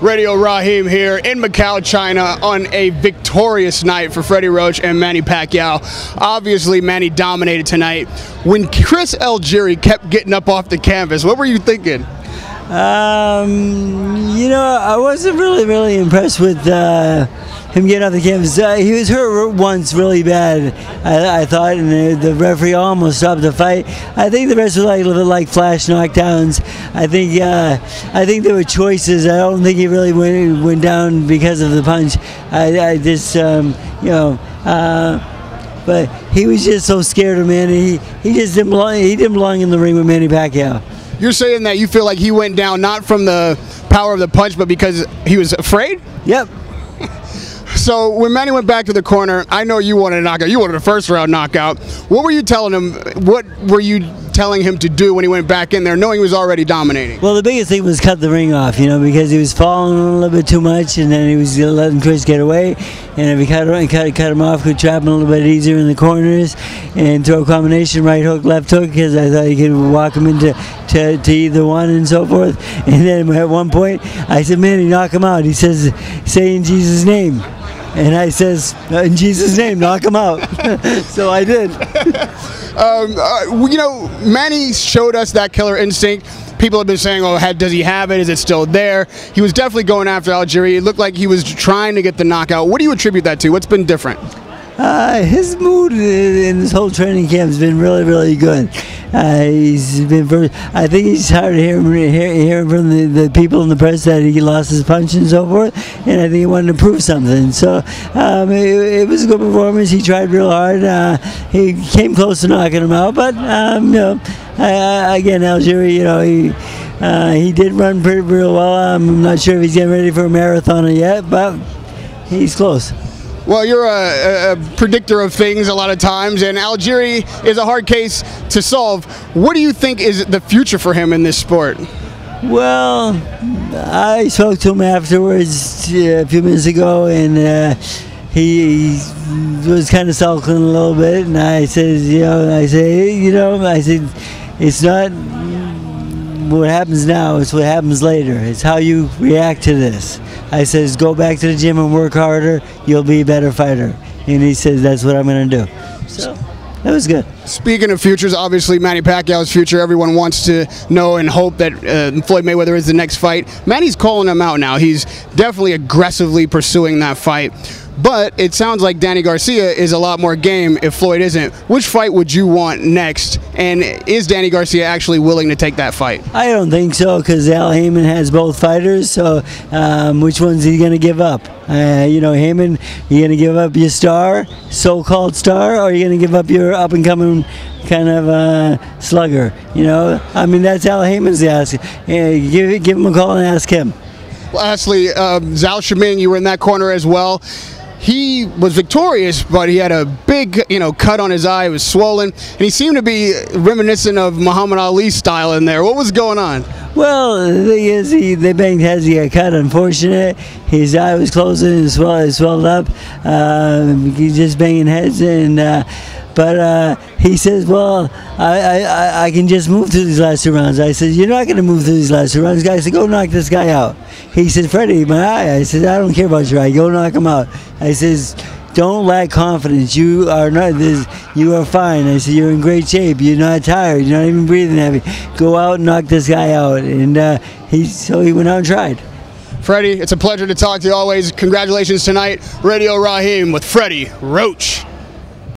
Radio Raheem here in Macau, China, on a victorious night for Freddie Roach and Manny Pacquiao. Obviously, Manny dominated tonight. When Chris Algieri kept getting up off the canvas, what were you thinking? You know, I wasn't really impressed with him getting off the canvas. He was hurt once really bad, I thought, and the referee almost stopped the fight. I think the rest was like a little bit like flash knockdowns. I think there were choices. I don't think he really went down because of the punch. I just, you know, but he was just so scared of Manny. He just didn't belong. He didn't belong in the ring with Manny Pacquiao. You're saying that you feel like he went down not from the power of the punch, but because he was afraid? Yep. So when Manny went back to the corner, I know you wanted a knockout. You wanted a first-round knockout. What were you telling him? What were you telling him to do when he went back in there, knowing he was already dominating? Well, the biggest thing was cut the ring off, you know, because he was falling a little bit too much, and then he was letting Chris get away. And if he cut him off, could trap him a little bit easier in the corners and throw a combination right hook, left hook, because I thought he could walk him into to either one and so forth. And then at one point, I said, Manny, knock him out. He says, say in Jesus' name. And I says, in Jesus' name, knock him out. So I did. You know, Manny showed us that killer instinct. People have been saying, oh, does he have it? Is it still there? He was definitely going after Algieri. It looked like he was trying to get the knockout. What do you attribute that to? What's been different? His mood in this whole training camp has been really good. He's been I think he's tired of hearing from the people in the press that he lost his punch and so forth, and I think he wanted to prove something. So it was a good performance. He tried real hard. He came close to knocking him out, but you know, again, Algieri, you know, he did run real well. I'm not sure if he's getting ready for a marathoner yet, but he's close. Well, you're a predictor of things a lot of times, and Algieri is a hard case to solve. What do you think is the future for him in this sport? Well, I spoke to him afterwards a few minutes ago, and he was kind of sulking a little bit, and I said, it's not what happens now, it's what happens later. It's how you react to this. I says, go back to the gym and work harder, you'll be a better fighter. And he says, that's what I'm going to do. So, that was good. Speaking of futures, obviously Manny Pacquiao's future, everyone wants to know and hope that Floyd Mayweather is the next fight. Manny's calling him out now. He's definitely aggressively pursuing that fight. But it sounds like Danny Garcia is a lot more game if Floyd isn't. Which fight would you want next? And is Danny Garcia actually willing to take that fight? I don't think so, because Al Haymon has both fighters. So which one's he going to give up? You know, Haymon, you going to give up your star, so-called star, or are you going to give up your up-and-coming kind of slugger? You know, I mean, that's Al Haymon's ask. Give him a call and ask him. Lastly, Zhao Shiming, you were in that corner as well. He was victorious, but he had a big, cut on his eye. It was swollen, and he seemed to be reminiscent of Muhammad Ali's style in there. What was going on? Well, the thing is, they banged heads. He got cut. Unfortunate. His eye was closing and swelled up. He's just banging heads, and but he says, well, I can just move through these last 2 rounds. I said, you're not going to move through these last 2 rounds. Guy said, go knock this guy out. He said, Freddie, my eye. I said, I don't care about your eye. Go knock him out. I says, don't lack confidence. You are not this. You are fine. I said, you're in great shape. You're not tired. You're not even breathing heavy. Go out and knock this guy out. And so he went out and tried. Freddie, it's a pleasure to talk to you always. Congratulations tonight. Radio Raheem with Freddie Roach.